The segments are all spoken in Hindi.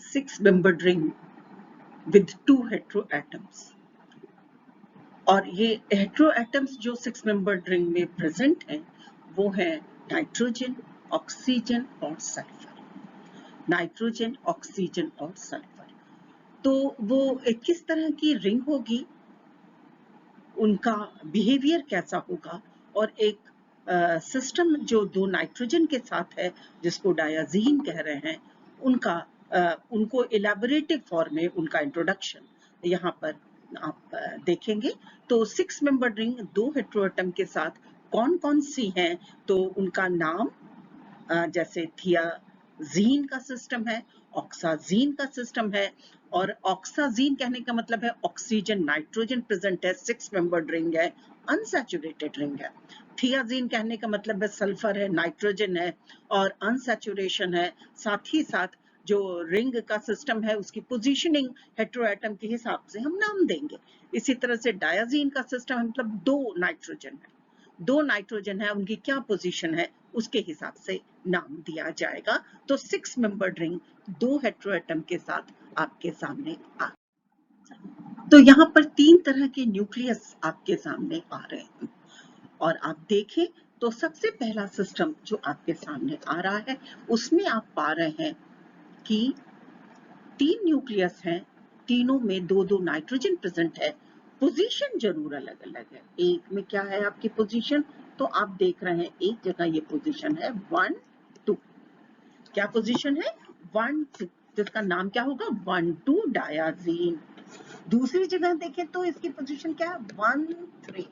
6-membered ring with 2 heteroatoms. और ये हेटेरोएटम्स जो 6-membered ring में प्रेजेंट हैं वो है नाइट्रोजन, ऑक्सीजन और सल्फर। नाइट्रोजन, ऑक्सीजन और सल्फर। तो वो किस तरह की रिंग होगी, उनका बिहेवियर कैसा होगा, और एक सिस्टम जो 2 नाइट्रोजन के साथ है जिसको डायाजीन कह रहे हैं, उनको इलेबोरेटिव फॉर्म में उनका इंट्रोडक्शन यहाँ पर आप देखेंगे। तो 6-membered रिंग 2 हेटेरोएटम के साथ कौन कौन सी हैं, तो उनका नाम जैसे थियाजीन का सिस्टम है, ऑक्साजीन का सिस्टम है। और ऑक्साजीन कहने का मतलब है ऑक्सीजन नाइट्रोजन प्रेजेंट है, 6-membered रिंग है, अनसैचुरेटेड रिंग है। थियाजीन कहने का मतलब है सल्फर है, नाइट्रोजन है और अनसैचुरेशन है। साथ ही साथ जो रिंग का सिस्टम है उसकी पोजीशनिंग हेटेरोएटम के हिसाब से हम नाम देंगे। इसी तरह से डायाजीन का सिस्टम है, मतलब 2 नाइट्रोजन है, 2 नाइट्रोजन है, उनकी क्या पोजीशन है उसके हिसाब से नाम दिया जाएगा। तो 6-membered रिंग 2 हेटेरोएटम के साथ आपके सामने आ। तो यहाँ पर 3 तरह के न्यूक्लियस आपके सामने आ रहे हैं और आप देखें तो सबसे पहला सिस्टम जो आपके सामने आ रहा है उसमें आप पा रहे हैं कि 3 न्यूक्लियस हैं, तीनों में 2-2 नाइट्रोजन प्रेजेंट है। पोजीशन जरूर अलग अलग है। एक में क्या है आपकी पोजीशन, तो आप देख रहे हैं एक जगह ये पोजीशन है 1 2, क्या पोजीशन है 1 2, जिसका नाम क्या होगा 1 2 डायाजीन। दूसरी जगह देखें तो इसकी पोजीशन क्या है 1 3,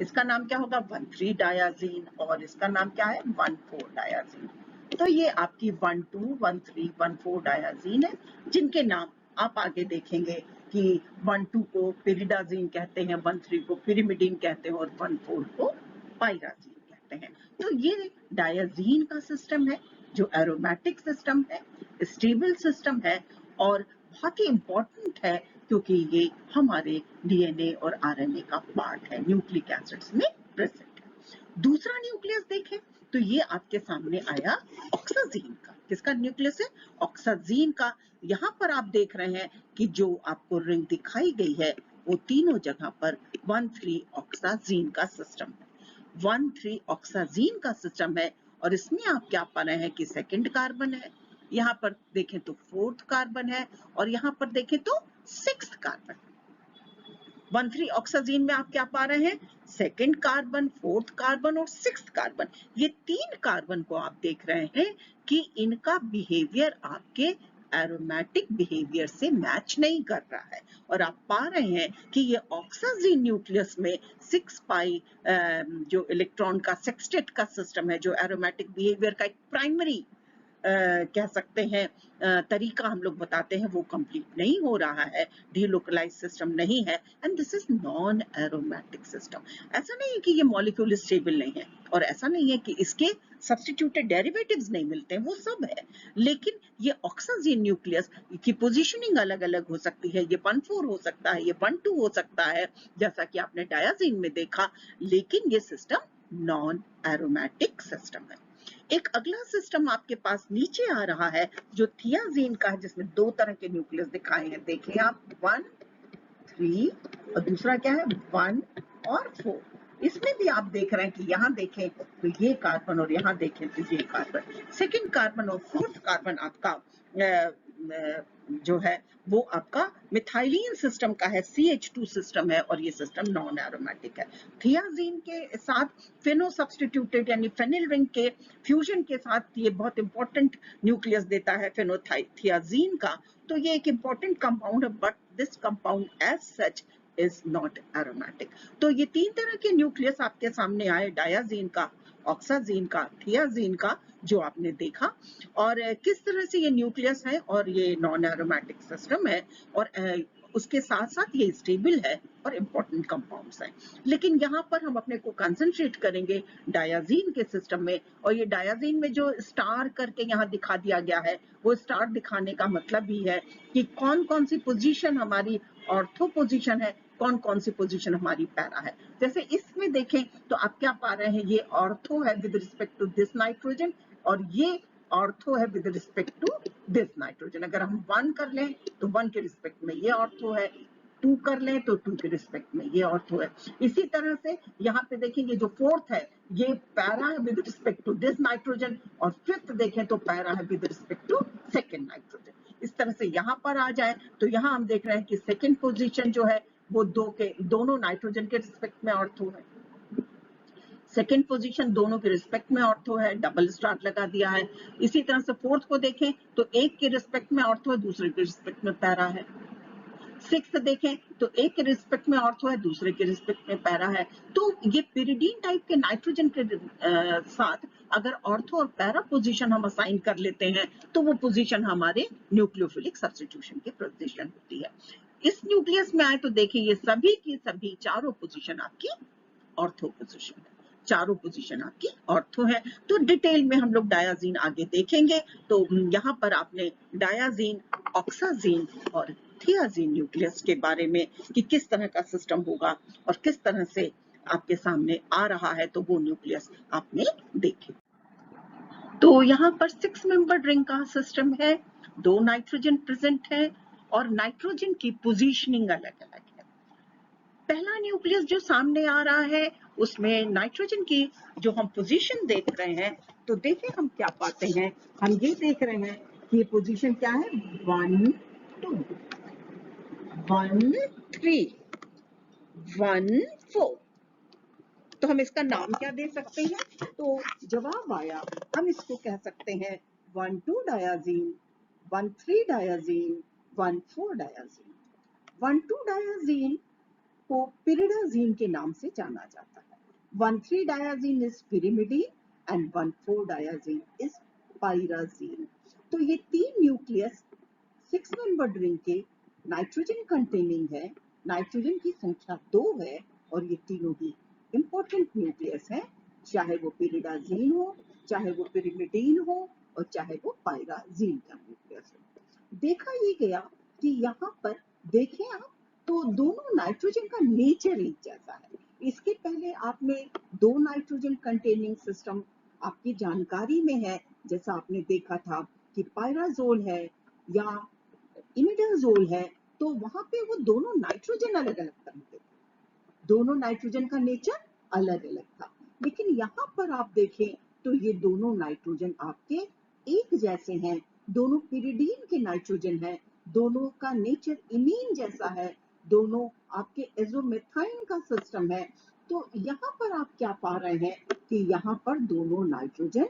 इसका नाम क्या होगा 1 3 डायाजीन और इसका नाम क्या है 1 4 डायाजीन। तो ये आपकी 1 2 1 3 1 4 डायाजीन है, जिनके नाम आप आगे देखेंगे कि 1 2 को पिरिडाजीन कहते हैं, 1 3 को पिरिमिडीन कहते हैं और 1 4 को पायराजीन कहते हैं। तो ये डायाजीन का सिस्टम है जो एरोमेटिक सिस्टम है, स्टेबल सिस्टम है और बहुत ही इंपॉर्टेंट है क्योंकि ये हमारे डीएनए और आरएनए का पार्ट है, न्यूक्लिक एसिड्स में प्रेजेंट है। दूसरा न्यूक्लियस देखें तो ये आपके सामने आया ऑक्साजीन का। किसका न्यूक्लियस है? ऑक्साजीन का। यहाँ पर आप देख रहे हैं कि जो आपको रिंग दिखाई गई है वो तीनों जगह पर 1 3 ऑक्साजीन का सिस्टम है, 1 3 ऑक्साजीन का सिस्टम है। और इसमें आप क्या पा रहे हैं कि सेकंड कार्बन है, यहाँ पर देखें तो 4th कार्बन है और यहाँ पर देखें तो 6th कार्बन। 1 3 ऑक्साजीन में आप क्या पा रहे हैं? सेकंड कार्बन, 4th कार्बन और 6th कार्बन। ये 3 कार्बन को आप देख रहे हैं कि इनका बिहेवियर आपके एरोमेटिक बिहेवियर से मैच नहीं कर रहा है और आप पा रहे हैं कि ये ऑक्साजीन न्यूक्लियस में 6 पाई जो इलेक्ट्रॉन का सेक्सटेट का सिस्टम है, जो एरोमेटिक बिहेवियर का एक प्राइमरी कह सकते हैं तरीका हम लोग बताते हैं, वो कंप्लीट नहीं हो रहा है, डीलोकलाइज सिस्टम नहीं है and this is non aromatic system. ऐसा नहीं है कि ये मॉलिक्यूल स्टेबल नहीं है और ऐसा नहीं है कि इसके सब्स्टिट्यूटेड डेरिवेटिव्स नहीं मिलते हैं, वो सब है, लेकिन ये ऑक्साजीन न्यूक्लियस की पोजीशनिंग अलग अलग हो सकती है। ये 1 4 हो सकता है, ये 1 2 हो सकता है, जैसा कि आपने डायाजीन में देखा, लेकिन ये सिस्टम नॉन एरोमेटिक सिस्टम है। एक अगला सिस्टम आपके पास नीचे आ रहा है जो थियाजीन का है, जिसमें 2 तरह के न्यूक्लियस दिखाए हैं। देखिए आप 1 3 और दूसरा क्या है 1 और 4। इसमें भी आप देख रहे हैं कि यहाँ देखें तो ये कार्बन और यहाँ देखें तो ये कार्बन। सेकंड कार्बन और 4th कार्बन आपका जो है वो आपका मिथाइलिन सिस्टम का है, CH2 सिस्टम है और ये सिस्टम नॉन एरोमेटिक है। थियाजीन के साथ फेनो सब्स्टिट्यूटेड यानी फेनिल रिंग के फ्यूजन के साथ ये बहुत इंपॉर्टेंट न्यूक्लियस देता है फेनोथियाजीन का। तो ये एक इंपॉर्टेंट कंपाउंड है but this compound as such is not aromatic. तो ये 3 तरह के न्यूक्लियस आपके सामने आए, डायाजीन का, ऑक्साजीन का, थियाजीन का, जो आपने देखा। और किस तरह से ये न्यूक्लियस है और ये नॉन एरोमेटिक सिस्टम है और उसके साथ साथ ये स्टेबल है और इम्पोर्टेंट कंपाउंड्स हैं। लेकिन यहाँ पर हम अपने को कंसंट्रेट करेंगे डायाजीन के सिस्टम में, और ये डायाजीन में जो स्टार करके यहाँ दिखा दिया गया है, वो स्टार दिखाने का मतलब ही है कि कौन कौन सी पोजीशन हमारी ऑर्थो पोजीशन है, कौन कौन सी पोजीशन हमारी पैरा है। जैसे इसमें देखें तो आप क्या पा रहे हैं, ये ऑर्थो है with respect to this nitrogen और ये ऑर्थो है with respect to this nitrogen. अगर हम 1 कर लें तो 1 के रिस्पेक्ट में ये ऑर्थो है, 2 कर लें तो 2 के रिस्पेक्ट में ये ऑर्थो है। इसी तरह से यहाँ पे देखेंगे जो 4th है ये पैरा है with respect to this nitrogen, और 5th देखें तो पैरा है with respect to second nitrogen. इस तरह से यहाँ पर आ जाए तो यहाँ हम देख रहे हैं कि सेकेंड पोजीशन जो है वो दोनों नाइट्रोजन के रिस्पेक्ट में ऑर्थो है। सेकेंड पोजीशन दोनों के रिस्पेक्ट में ऑर्थो है, डबल स्टार लगा दिया है। इसी तरह से 4th को देखें तो एक के रिस्पेक्ट में ऑर्थो है, दूसरे के रिस्पेक्ट में पैरा है। 6th देखें तो एक के रिस्पेक्ट में ऑर्थो है, दूसरे के रिस्पेक्ट में पैरा है। तो ये पिरिडीन टाइप के नाइट्रोजन के साथ अगर ऑर्थो और पैरा पोजीशन हम असाइन कर लेते हैं तो वो पोजीशन हमारे न्यूक्लियोफिलिक सब्स्टिट्यूशन की पोजीशन होती है। इस न्यूक्लियस में आए तो देखिए ये सभी की सभी चारों पोजीशन आपकी ऑर्थो पोजीशन है, चारों पोजीशन आपकी ऑर्थो है। तो डिटेल में हम लोग डायाजीन आगे देखेंगे। तो यहाँ पर आपने डायाजीन, ऑक्साजीन और थियाजीन न्यूक्लियस के बारे में कि किस तरह का सिस्टम होगा और किस तरह से आपके सामने आ रहा है, तो वो न्यूक्लियस आपने देखे। तो यहाँ पर 6 मेंबर्ड रिंग का सिस्टम है, 2 नाइट्रोजन प्रेजेंट है और नाइट्रोजन की पोजीशनिंग अलग अलग है। पहला न्यूक्लियस जो सामने आ रहा है उसमें नाइट्रोजन की जो हम पोजीशन देख रहे हैं, तो देखें हम क्या पाते हैं। हम ये देख रहे हैं कि ये पोजीशन क्या है, 1 2 1 3 1 4। तो हम इसका नाम क्या दे सकते हैं, तो जवाब आया, हम इसको कह सकते हैं 1 2 डायाजीन, 1 3 डायाजीन, 1 4 डायाजीन। 1 2 डायाजीन को पिरिडाजीन के नाम से जाना जाता है। 1 3 diazine is pyrimidine and 1 4 diazine is pyrazine. तो ये 3 न्यूक्लियस 6 मेंबर्ड रिंग के नाइट्रोजन कंटेनिंग है। नाइट्रोजन की संख्या 2 है और ये तीनों ही इंपॉर्टेंट न्यूक्लियस है, चाहे वो पिरिडाजीन हो, चाहे वो पिरिमिडीन हो और चाहे वो पायराजीन का न्यूक्लियस हो। देखा ये गया कि यहाँ पर देखें आप तो दोनों नाइट्रोजन का नेचर एक जैसा है। इसके पहले आपने 2 नाइट्रोजन कंटेनिंग सिस्टम आपकी जानकारी में है, जैसा आपने देखा था कि पायराजोल है या इमिडाजोल है, तो वहां पे वो दोनों नाइट्रोजन अलग अलग तरह के, दोनों नाइट्रोजन का नेचर अलग अलग था। लेकिन यहाँ पर आप देखें तो ये दोनों नाइट्रोजन आपके एक जैसे हैं, दोनों पिरिडीन के नाइट्रोजन हैं, दोनों का नेचर इमीन जैसा है, दोनों आपके एजोमेथाइन का सिस्टम है। तो यहाँ पर आप क्या पा रहे हैं कि यहाँ पर दोनों नाइट्रोजन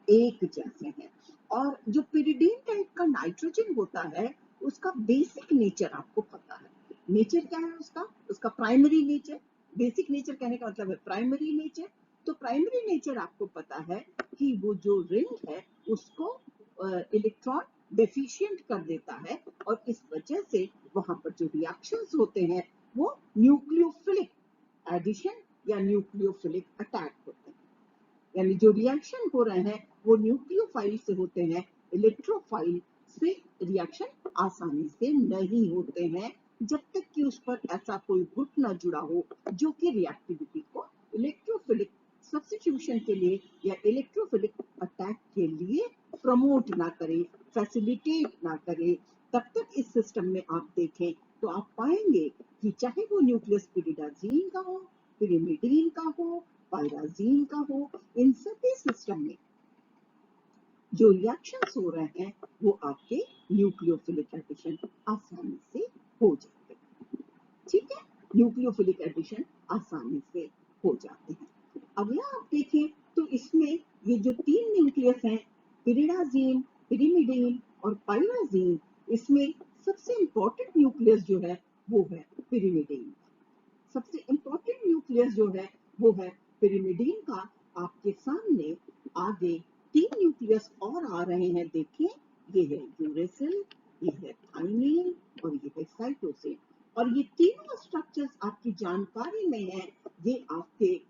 एक जैसे हैं। और जो पिरिडीन टाइप का नाइट्रोजन होता है उसका बेसिक नेचर आपको पता है। नेचर क्या है उसका, उसका प्राइमरी नेचर, बेसिक नेचर कहने का मतलब है प्राइमरी नेचर। तो प्राइमरी नेचर आपको पता है कि वो जो रिंग है उसको इलेक्ट्रॉन डेफिशिएंट कर देता है और इस वजह से वहां पर जो रिएक्शंस होते हैं वो न्यूक्लियोफिलिक एडिशन या न्यूक्लियोफिलिक अटैक होते हैं। यानी जो रिएक्शन हो रहे हैं वो न्यूक्लियोफाइल से होते हैं, इलेक्ट्रोफाइल से रिएक्शन आसानी से नहीं होते हैं, जब तक कि उस पर ऐसा कोई ग्रुप ना जुड़ा हो जो कि रिएक्टिविटी को इलेक्ट्रोफिलिक सब्स्टिट्यूशन के लिए या इलेक्ट्रोफिलिक अटैक के लिए प्रमोट ना करे, फैसिलिटेट ना करे। तब तक इस सिस्टम में आप देखें तो आप पाएंगे कि चाहे वो न्यूक्लियस पिरिडाजीन का हो, पिरिमिडीन का हो, पायराजीन का हो, इन सभी सिस्टम में जो रिएक्शंस हो रहे हैं वो आपके न्यूक्लियोफिलिक एडिशन आसानी से हो जाते हैं। ठीक है, न्यूक्लियोफिलिक एडिशन आसानी से हो जाते हैं। अगला आप देखें तो इसमें ये जो 3 न्यूक्लियस हैं, पिरिडाजीन, पिरिमिडीन और पायराजीन, इसमें सबसे इंपॉर्टेंट न्यूक्लियस जो है वो है पिरिमिडीन। सबसे इंपॉर्टेंट न्यूक्लियस जो है वो है पिरिमिडीन का। आपके सामने आगे 3 न्यूक्लियस और आ रहे हैं, देखिए ये है यूरेसिल, ये है थाइमिन और ये है साइटोसिन। और ये तीनों स्ट्रक्चर्स आपकी जानकारी में है। ये आपके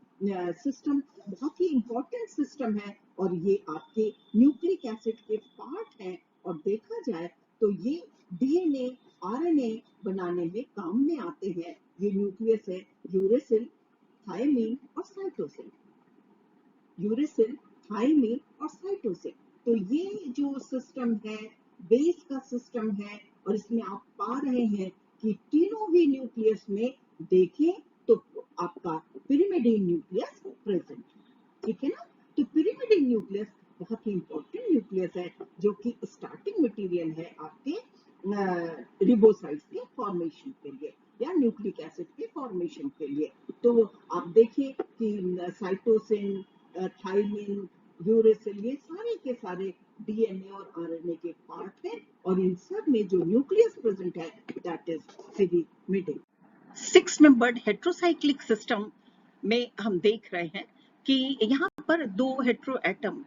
सिस्टम बहुत ही इंपॉर्टेंट सिस्टम है और ये आपके न्यूक्लिक एसिड के पार्ट हैं। और देखा जाए तो ये डीएनए आरएनए बनाने में काम में आते हैं। ये न्यूक्लियस है यूरेसिल, थाइमिन और साइटोसिन, यूरेसिल, थाइमिन और साइटोसिन। तो ये जो सिस्टम है सिस्टम है और इसमें आप पा रहे हैं कि तीनों ही न्यूक्लियस में देखें तो आपका पिरिमिडीन न्यूक्लियस प्रेजेंट, ठीक है ना। तो पिरिमिडीन न्यूक्लियस बहुत ही इंपॉर्टेंट न्यूक्लियस है जो कि स्टार्टिंग मटेरियल है आपके रिबोसाइट्स के फॉर्मेशन के लिए या न्यूक्लिक एसिड के फॉर्मेशन के लिए। तो आप देखिए कि साइटोसिन, थाइमिन, यूरेसिल, ये सारे के सारे डीएनए और आरएनए के पार्ट हैं और इन सब में जो न्यूक्लियस प्रेजेंट है that is pyrimidine. 6 membered heterocyclic system में हम देख रहे हैं कि यहाँ पर 2 हेट्रो एटम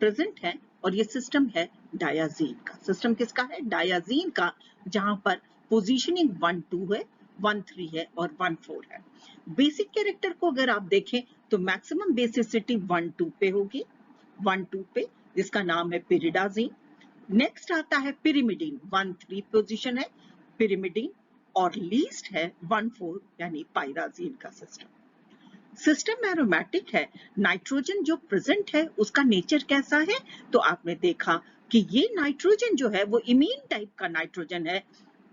प्रेजेंट है और ये सिस्टम है डायाजीन का। सिस्टम किसका है? डायाजीन का, जहां पर पोजीशनिंग 1 2 है, 1 3 है और 1 4 है। बेसिक कैरेक्टर को अगर आप देखें तो मैक्सिमम बेसिसिटी 1 2 पे होगी, 1 2 पे, जिसका नाम है पिरिडाजीन। नेक्स्ट आता है पिरिमिडीन, 1 3 पोजीशन है पिरिमिडीन और लीस्ट है 1 4 यानी पायराजीन का सिस्टम। सिस्टम एरोमेटिक है। नाइट्रोजन जो प्रेजेंट है उसका नेचर कैसा है? तो आपने देखा कि ये नाइट्रोजन जो है वो इमीन टाइप का नाइट्रोजन है,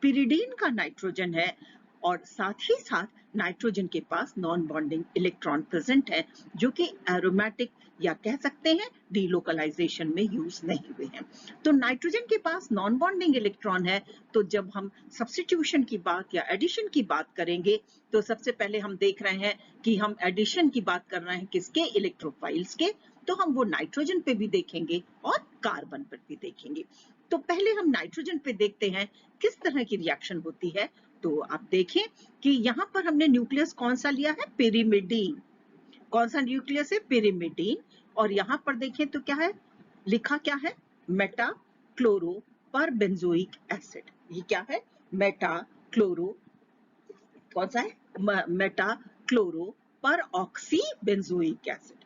पिरिडीन का नाइट्रोजन है और साथ ही साथ नाइट्रोजन के पास नॉन बॉन्डिंग इलेक्ट्रॉन प्रेजेंट है जो कि एरोमेटिक या कह सकते हैं डीलोकलाइजेशन में यूज नहीं हुए हैं। तो नाइट्रोजन के पास नॉन बॉन्डिंग इलेक्ट्रॉन है। तो जब हम सब्स्टिट्यूशन की बात या एडिशन की बात करेंगे तो सबसे पहले हम देख रहे हैं कि हम एडिशन की बात कर रहे हैं किसके? इलेक्ट्रोफाइल्स के। तो हम वो नाइट्रोजन पे भी देखेंगे और कार्बन पर भी देखेंगे। तो पहले हम नाइट्रोजन पे देखते हैं किस तरह की रिएक्शन होती है। तो आप देखें कि यहाँ पर हमने न्यूक्लियस कौन सा लिया है? पिरिमिडीन। कौन सा न्यूक्लियस है? पिरिमिडीन। और यहाँ पर देखें तो क्या है लिखा? क्या है? मेटा क्लोरो पर बेंजोइक एसिड। ये क्या है? मेटा क्लोरो, कौन सा है? मेटा क्लोरो पर oxy benzoic acid.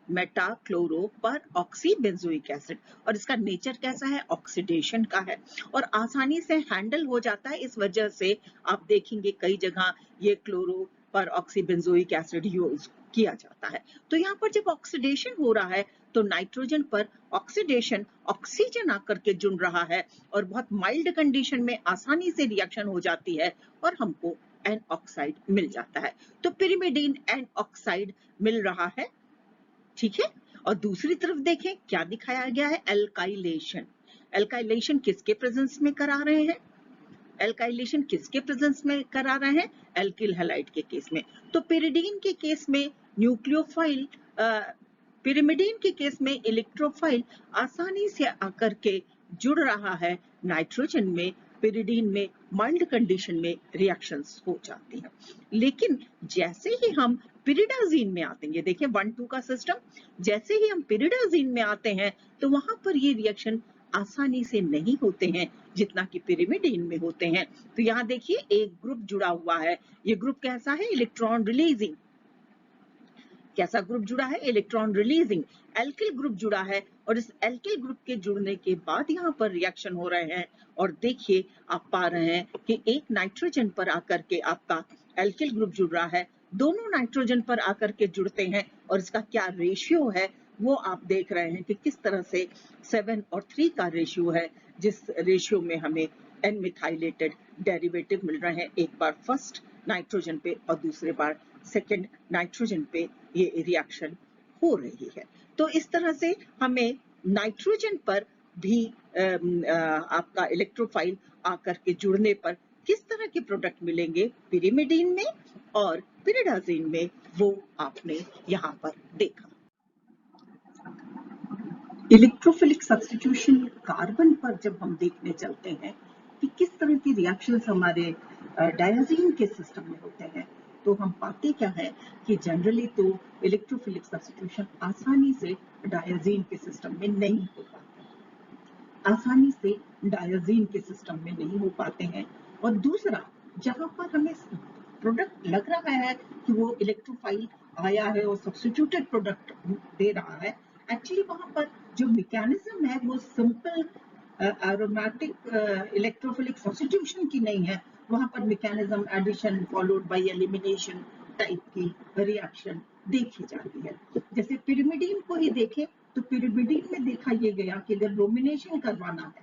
Meta chloro पर ऑक्सी बेंजोइक एसिड। और इसका नेचर कैसा है? ऑक्सीडेशन का है और आसानी से हैंडल हो जाता है। इस वजह से आप देखेंगे कई जगह ये क्लोरो पर ऑक्सी बेंजोइक एसिड यूज किया जाता है। तो यहाँ पर जब ऑक्सीडेशन हो रहा है तो नाइट्रोजन पर ऑक्सीडेशन, ऑक्सीजन आकर के जुड़ रहा है और बहुत माइल्ड कंडीशन में आसानी से रिएक्शन हो जाती है और हमको एन ऑक्साइड मिल जाता है। तो पिरिमिडीन एन ऑक्साइड मिल रहा है, ठीक है। और दूसरी तरफ देखें क्या दिखाया गया है? एल्काइलेशन। एल्काइलेशन किसके प्रेजेंस में करा रहे हैं? एल्काइलेशन किसके प्रेजेंस में करा रहे हैं? एल्किल हैलाइड के केस में। तो पिरिडीन के केस में न्यूक्लियोफाइल, पिरिमिडीन के केस में इलेक्ट्रोफाइल आसानी से आकर के जुड़ रहा है नाइट्रोजन में। पिरिडीन में माइल्ड कंडीशन में रिएक्शंस हो जाती हैं। लेकिन जैसे ही हम पिरिडाजीन में आते हैं, देखिए 1 2 का सिस्टम, जैसे ही हम पिरिडाजीन में आते हैं तो वहां पर ये रिएक्शन आसानी से नहीं होते हैं जितना कि पिरिमिडीन में होते हैं। तो यहाँ देखिए एक ग्रुप जुड़ा हुआ है। ये ग्रुप कैसा है? Electron releasing. कैसा ग्रुप जुड़ा है? Electron releasing. एल्किल ग्रुप जुड़ा है और इस एल्किल ग्रुप के जुड़ने के बाद यहाँ पर रिएक्शन हो रहे हैं। और देखिए आप पा रहे हैं कि एक नाइट्रोजन पर आकर के आपका एल्किल ग्रुप जुड़ रहा है, दोनों नाइट्रोजन पर आकर के जुड़ते हैं और इसका क्या रेशियो है वो आप देख रहे हैं कि किस तरह से 7 और 3 का रेशियो है, जिस रेशियो में हमें एन मिथाइलेटेड डेरिवेटिव मिल रहे हैं। एक बार फर्स्ट नाइट्रोजन पे और दूसरे बार सेकेंड नाइट्रोजन पे ये रिएक्शन हो रही है। तो इस तरह से हमें नाइट्रोजन पर भी आपका इलेक्ट्रोफाइल आकर के जुड़ने पर किस तरह के प्रोडक्ट मिलेंगे पिरिमिडीन में और पिरिडाजीन में, वो आपने यहाँ पर देखा। इलेक्ट्रोफिलिक सब्स्टिट्यूशन कार्बन पर जब हम देखने चलते हैं कि किस तरह की रिएक्शंस हमारे डायजीन के सिस्टम में होते हैं, तो हम पाते क्या है कि जनरली तो इलेक्ट्रोफिलिक सब्स्टिट्यूशन आसानी से डायजीन के सिस्टम में नहीं हो पाते, आसानी से डायजीन के सिस्टम में नहीं हो पाते हैं। और दूसरा, जहां पर हमें प्रोडक्ट लग रहा है कि वो इलेक्ट्रोफाइल आया है और सब्स्टिट्यूटेड प्रोडक्ट दे रहा है, एक्चुअली वहां पर जो मैकेनिज्म है वो सिंपल एरोमेटिक इलेक्ट्रोफिलिक सब्स्टिट्यूशन की नहीं है। वहां पर mechanism addition followed by elimination type की रिएक्शन देखी जाती है। जैसे पिरिमिडीन को ही देखें तो पिरिमिडीन में देखा ये गया कि अगर ब्रोमिनेशन करवाना है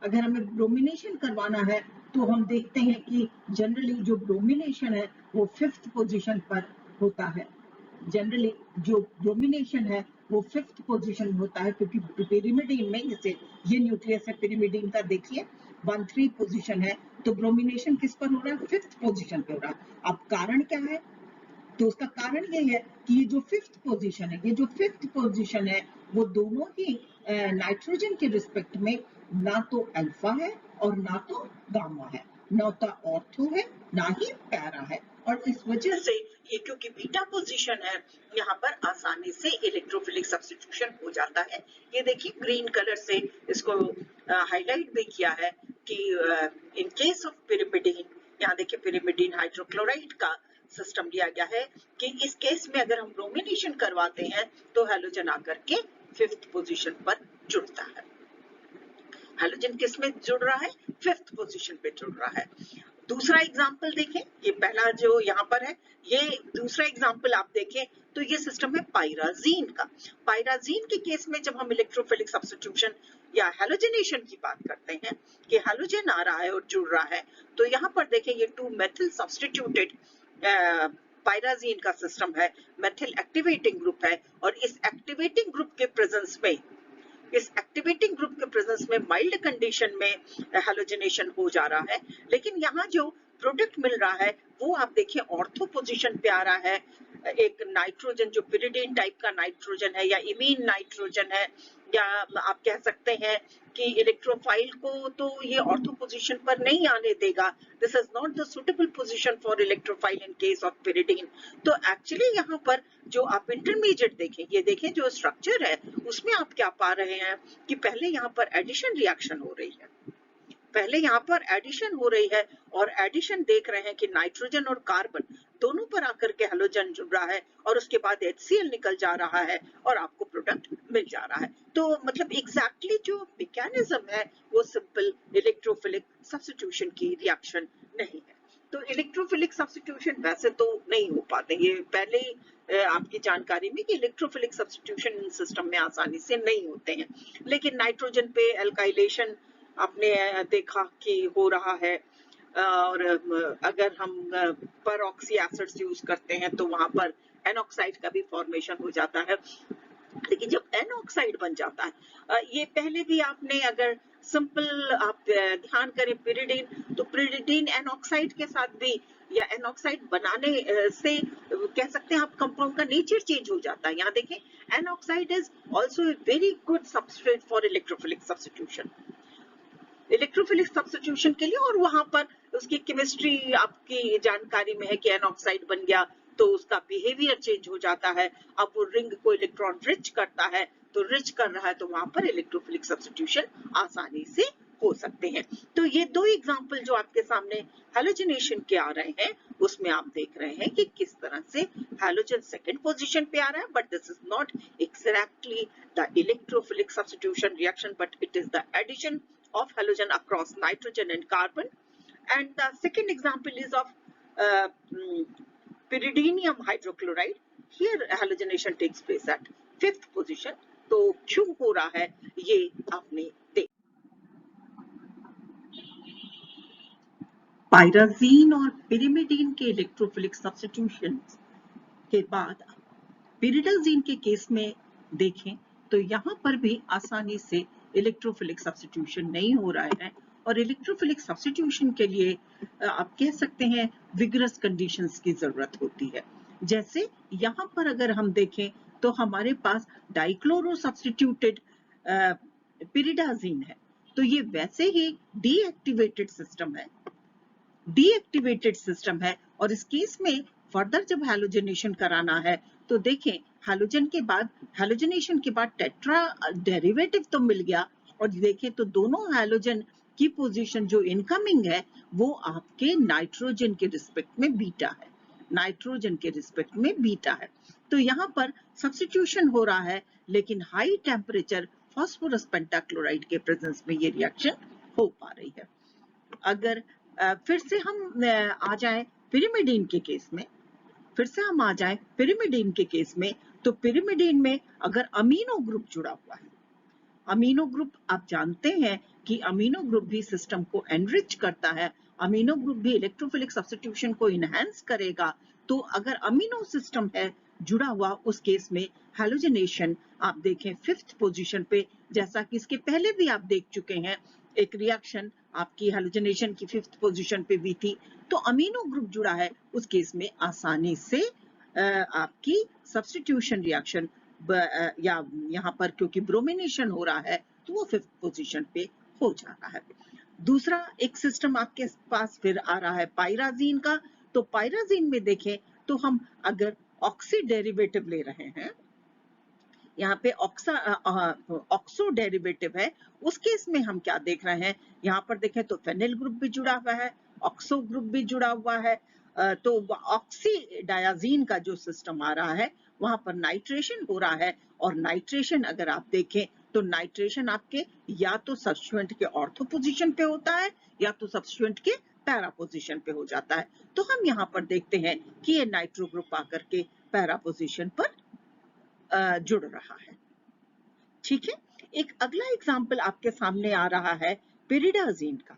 अगर हमें ब्रोमिनेशन करवाना है तो हम देखते हैं कि जनरली जो ब्रोमिनेशन है वो 5th पोजीशन पर होता है। जनरली जो ब्रोमिनेशन है वो 5th पोजीशन होता है, क्योंकि पिरिमिडीन में, जैसे ये न्यूक्लियस है पिरिमिडीन का, देखिए 1-3 पोजीशन है, तो ब्रोमिनेशन किस पर हो रहा है? 5th पोजीशन पे हो रहा है। अब कारण क्या है? तो उसका कारण ये है कि ये जो 5th पोजीशन है, ये जो 5th पोजीशन है वो दोनों ही नाइट्रोजन के रिस्पेक्ट में ना तो अल्फा है और ना तो गामा है, ना तो ऑर्थो है ना ही पैरा है, और इस वजह से ये क्योंकि बीटा पोजीशन है, यहाँ पर आसानी से इलेक्ट्रोफिलिक सब्स्टिट्यूशन हो जाता है। ये देखिए ग्रीन कलर से इसको हाईलाइट भी किया है कि इन केस ऑफ पिरिमिडीन, यहाँ देखिए पिरिमिडीन हाइड्रोक्लोराइड का सिस्टम लिया गया है कि इस केस में अगर हम ब्रोमिनेशन करवाते हैं तो हैलोजन आकर के 5th पोजीशन पर जुड़ता है। हैलोजन किस में जुड़ रहा है? 5th पोजीशन पे जुड़ रहा है। दूसरा एग्जाम्पल देखें, ये पहला जो यहाँ पर है, ये दूसरा एग्जाम्पल आप देखें तो ये सिस्टम है पायराजीन का। पायराजीन के केस में जब हम इलेक्ट्रोफिलिक सब्स्टिट्यूशन या हैलोजनेशन की बात करते हैं कि हैलोजन आ रहा है और जुड़ रहा है, तो यहाँ पर देखें ये 2-मेथिल सब्स्टिट्यूटेड पायराजीन का सिस्टम है, मेथिल एक्टिवेटिंग ग्रुप है, और इस एक्टिवेटिंग ग्रुप के प्रेजेंस में, इस एक्टिवेटिंग ग्रुप के प्रेजेंस में माइल्ड कंडीशन में हैलोजनेशन हो जा रहा है। लेकिन यहाँ जो प्रोडक्ट मिल रहा है वो आप देखिए ऑर्थो पोजीशन पे आ रहा है, एक नाइट्रोजन जो पिरिडीन टाइप का नाइट्रोजन है या इमीन नाइट्रोजन है, या आप कह सकते हैं कि इलेक्ट्रोफाइल को तो ये ऑर्थो पोजीशन पर नहीं आने देगा, this is not the suitable position for electrophile in case of pyridine. तो एक्चुअली यहाँ पर जो आप इंटरमीडिएट देखें, ये देखें जो स्ट्रक्चर है उसमें आप क्या पा रहे हैं कि पहले यहाँ पर एडिशन रिएक्शन हो रही है, पहले यहाँ पर एडिशन हो रही है, और एडिशन देख रहे हैं कि नाइट्रोजन और कार्बन दोनों पर आकर के हैलोजन जुड़ रहा है, और उसके बाद HCl निकल जा रहा है और आपको प्रोडक्ट मिल जा रहा है। तो मतलब एग्जैक्टली जो मैकेनिज्म है वो सिंपल इलेक्ट्रोफिलिक सब्स्टिट्यूशन की रिएक्शन नहीं है। तो इलेक्ट्रोफिलिक सब्स्टिट्यूशन वैसे तो नहीं हो पाते, ये पहले ही आपकी जानकारी में कि इलेक्ट्रोफिलिक सब्स्टिट्यूशन सिस्टम में आसानी से नहीं होते हैं। लेकिन नाइट्रोजन पे एल्काइलेशन आपने देखा कि हो रहा है, और अगर हम परऑक्सी एसिड्स यूज करते हैं तो वहां पर एनऑक्साइड का भी फॉर्मेशन हो जाता है। लेकिन जब एनऑक्साइड बन जाता है, ये पहले भी आपने अगर सिंपल आप ध्यान करें पिरिडीन, तो पिरिडीन एनऑक्साइड के साथ भी, या एनऑक्साइड बनाने से कह सकते हैं आप कंपाउंड का नेचर चेंज हो जाता है। यहाँ देखें N oxide is also a very good substrate for electrophilic substitution, electrophilic substitution के लिए, और वहां पर उसकी केमिस्ट्री आपकी जानकारी में है कि एनऑक्साइड बन गया तो उसका बिहेवियर चेंज हो जाता है। अब वो रिंग को इलेक्ट्रॉन रिच करता है, तो रिच कर रहा है तो वहां पर इलेक्ट्रोफिलिक सब्स्टिट्यूशन आसानी से हो सकते हैं। तो ये दो एग्जांपल जो आपके सामने हैलोजनेशन के आ रहे हैं, उसमें आप देख रहे हैं कि किस तरह से हैलोजन सेकंड पोजीशन पे आ रहा है, but this is not exactly the electrophilic substitution reaction, but it is the addition of halogen across nitrogen and carbon. And the second example is of pyridinium hydrochloride. Here halogenation takes place at 5th position. तो क्यों हो रहा है ये आपने देख, पायराजीन और पिरिमिडीन के इलेक्ट्रोफिलिक सब्स्टिट्यूशन के बाद पिरिडाजीन के केस में देखें तो यहाँ पर भी आसानी से इलेक्ट्रोफिलिक सब्स्टिट्यूशन नहीं हो रहा है, और इलेक्ट्रोफिलिक सब्स्टिट्यूशन के लिए आप कह सकते हैं विगरस कंडीशंस की जरूरत होती है। जैसे यहाँ पर अगर हम देखें तो हमारे पास डाइक्लोरो सब्स्टिट्यूटेड पिरिडाजीन है, तो ये वैसे ही डीएक्टिवेटेड सिस्टम है, डीएक्टिवेटेड सिस्टम है, और इस केस में फर्दर जब हैलोजनेशन कराना है तो देखें हैलोजन के बाद, हैलोजनेशन के बाद टेट्रा डेरिवेटिव तो मिल गया, और देखें तो दोनों हैलोजन की पोजीशन जो इनकमिंग है वो आपके नाइट्रोजन के रिस्पेक्ट में बीटा है, नाइट्रोजन के रिस्पेक्ट में बीटा है। तो यहाँ पर सब्स्टिट्यूशन हो रहा है, लेकिन हाई टेम्परेचर फास्फोरस पेंटाक्लोराइड के प्रेजेंस में ये रिएक्शन हो पा रही है। अगर फिर से हम आ जाए पिरिमिडीन के केस में, फिर से हम आ जाए पिरिमिडीन के केस में, तो पिरिमिडीन में अगर अमीनो ग्रुप जुड़ा हुआ है, अमीनो ग्रुप आप जानते हैं कि अमीनो ग्रुप भी सिस्टम को एनरिच करता है, अमीनो ग्रुप भी इलेक्ट्रोफिलिक सब्स्टिट्यूशन को इनहेंस करेगा। तो अगर अमीनो सिस्टम है जुड़ा हुआ, उस केस में हैलोजनेशन आप देखें 5th पोजीशन पे, जैसा कि इसके पहले भी आप देख चुके हैं, एक रिएक्शन आपकी हैलोजनेशन की 5th पोजीशन पे भी थी। तो अमीनो ग्रुप जुड़ा है, उस केस में आसानी से आपकी सब्स्टिट्यूशन रिएक्शन या यहाँ पर क्योंकि ब्रोमिनेशन हो रहा है तो वो 5th पोजीशन पे हो जाता है। दूसरा एक सिस्टम आपके पास फिर आ रहा है पायराजीन का। तो पायराजीन में देखें तो हम अगर ऑक्सी डेरिवेटिव ले रहे हैं, यहाँ पे ऑक्सो डेरिवेटिव है, उस केस में हम क्या देख रहे हैं, यहाँ पर देखें तो फेनिल ग्रुप भी जुड़ा हुआ है, ऑक्सो ग्रुप भी जुड़ा हुआ है। तो ऑक्सी डायाजीन का जो सिस्टम आ रहा है वहां पर नाइट्रेशन हो रहा है, और नाइट्रेशन अगर आप देखें तो नाइट्रेशन आपके या तो सब्स्टिट्यूएंट के ऑर्थो पोजीशन पे होता है या तो सब्स्टिट्यूएंट के पैरा पोजीशन पे हो जाता है। तो हम यहाँ पर देखते हैं कि ये नाइट्रो ग्रुप आकर के पैरा पोजीशन पर जुड़ रहा है। ठीक है, एक अगला एग्जाम्पल आपके सामने आ रहा है पिरिडाजीन का।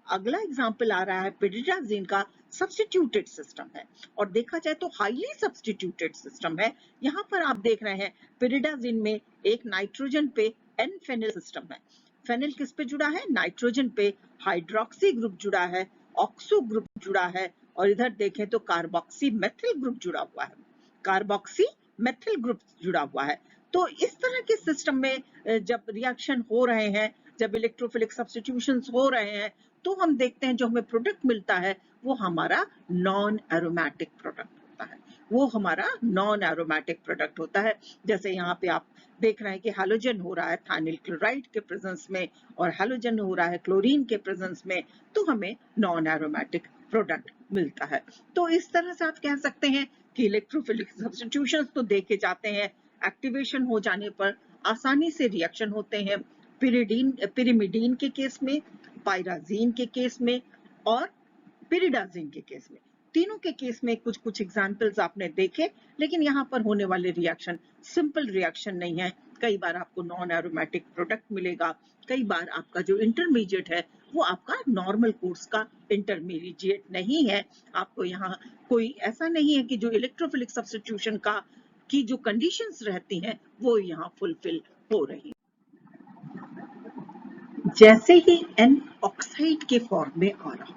अगला एग्जाम्पल आ रहा है पिरिडाजीन का, सब्स्टिट्यूटेड सिस्टम है, और देखा जाए तो हाईली सब्स्टिट्यूटेड सिस्टम है। यहाँ पर आप देख रहे हैं पिरिडाजीन में एक नाइट्रोजन पे एन फेनिल सिस्टम है। फेनिल किस पे जुड़ा है, नाइट्रोजन पे। हाइड्रोक्सी ग्रुप जुड़ा है, ऑक्सो ग्रुप जुड़ा है, और इधर देखें तो कार्बोक्सी मेथिल ग्रुप जुड़ा हुआ है, कार्बोक्सी मेथिल ग्रुप जुड़ा हुआ है। तो इस तरह के सिस्टम में जब रिएक्शन हो रहे हैं, जब इलेक्ट्रोफिलिक सब्स्टिट्यूशंस हो रहे हैं, तो हम देखते हैं जो हमें प्रोडक्ट मिलता है वो हमारा नॉन एरोमेटिक प्रोडक्ट होता है, वो हमारा नॉन एरोमेटिक प्रोडक्ट होता है। जैसे यहाँ पे आप देख रहे हैं कि हैलोजन हो रहा है थाइनिल क्लोराइड के प्रेजेंस में, और हैलोजन हो रहा है क्लोरीन के प्रेजेंस में, तो हमें नॉन एरोमेटिक प्रोडक्ट मिलता है। तो इस तरह से आप कह सकते हैं कि इलेक्ट्रोफिलिक सब्स्टिट्यूशंस तो देखे जाते हैं, एक्टिवेशन हो जाने पर आसानी से रिएक्शन होते हैं, पिरिमिडीन के केस में, पायराजीन के केस में, और पिरिडाजीन के केस में। तीनों के केस में कुछ कुछ एग्जांपल्स आपने देखे, लेकिन यहाँ पर होने वाले रिएक्शन सिंपल रिएक्शन नहीं है। कई बार आपको नॉन एरोमेटिक प्रोडक्ट मिलेगा, कई बार आपका जो इंटरमीडिएट है वो आपका नॉर्मल कोर्स का इंटरमीडिएट नहीं है। आपको यहाँ कोई ऐसा नहीं है कि जो इलेक्ट्रोफिलिक सब्स्टिट्यूशन का की जो कंडीशंस रहती हैं वो यहाँ फुलफिल हो रही। जैसे ही एन ऑक्साइड के फॉर्म में आ रहा,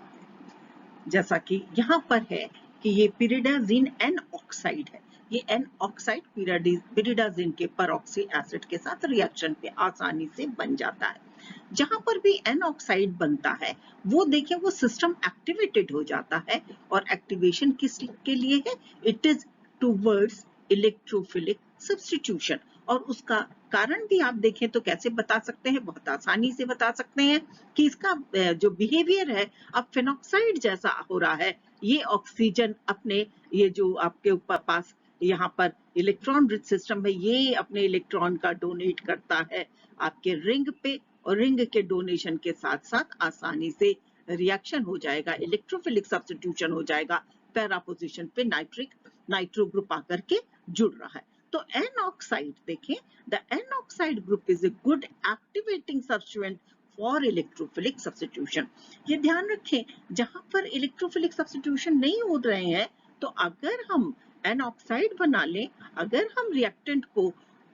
जैसा कि यहाँ पर है कि ये पिरिडाजीन एन ऑक्साइड है, ये एन ऑक्साइड पिरिडाजीन के परऑक्सी एसिड के साथ रिएक्शन पे आसानी से बन जाता है। जहां पर भी एन ऑक्साइड बनता है वो देखें वो सिस्टम एक्टिवेटेड हो जाता है, और एक्टिवेशन किस के लिए है, it is towards electrophilic substitution. और उसका कारण भी आप देखें तो कैसे बता सकते हैं, बहुत आसानी से बता सकते हैं कि इसका जो बिहेवियर है अब फेनॉक्साइड जैसा हो रहा है। ये ऑक्सीजन अपने ये जो आपके ऊपर पास यहाँ पर इलेक्ट्रॉन रिच सिस्टम है, ये अपने इलेक्ट्रॉन का डोनेट करता है आपके रिंग पे, और रिंग के डोनेशन के साथ साथ आसानी से रिएक्शन हो जाएगा, इलेक्ट्रोफिलिक सब्स्टिट्यूशन हो जाएगा, पैरा पोजीशन पे नाइट्रो ग्रुप आकर के जुड़ रहा है। तो एन ऑक्साइड देखें, the N oxide group is a good activating substituent for electrophilic substitution. ये ध्यान रखें जहां पर इलेक्ट्रोफिलिक सब्स्टिट्यूशन नहीं हो रहे हैं, तो अगर हम एन ऑक्साइड बना लें, अगर हम रिएक्टेंट को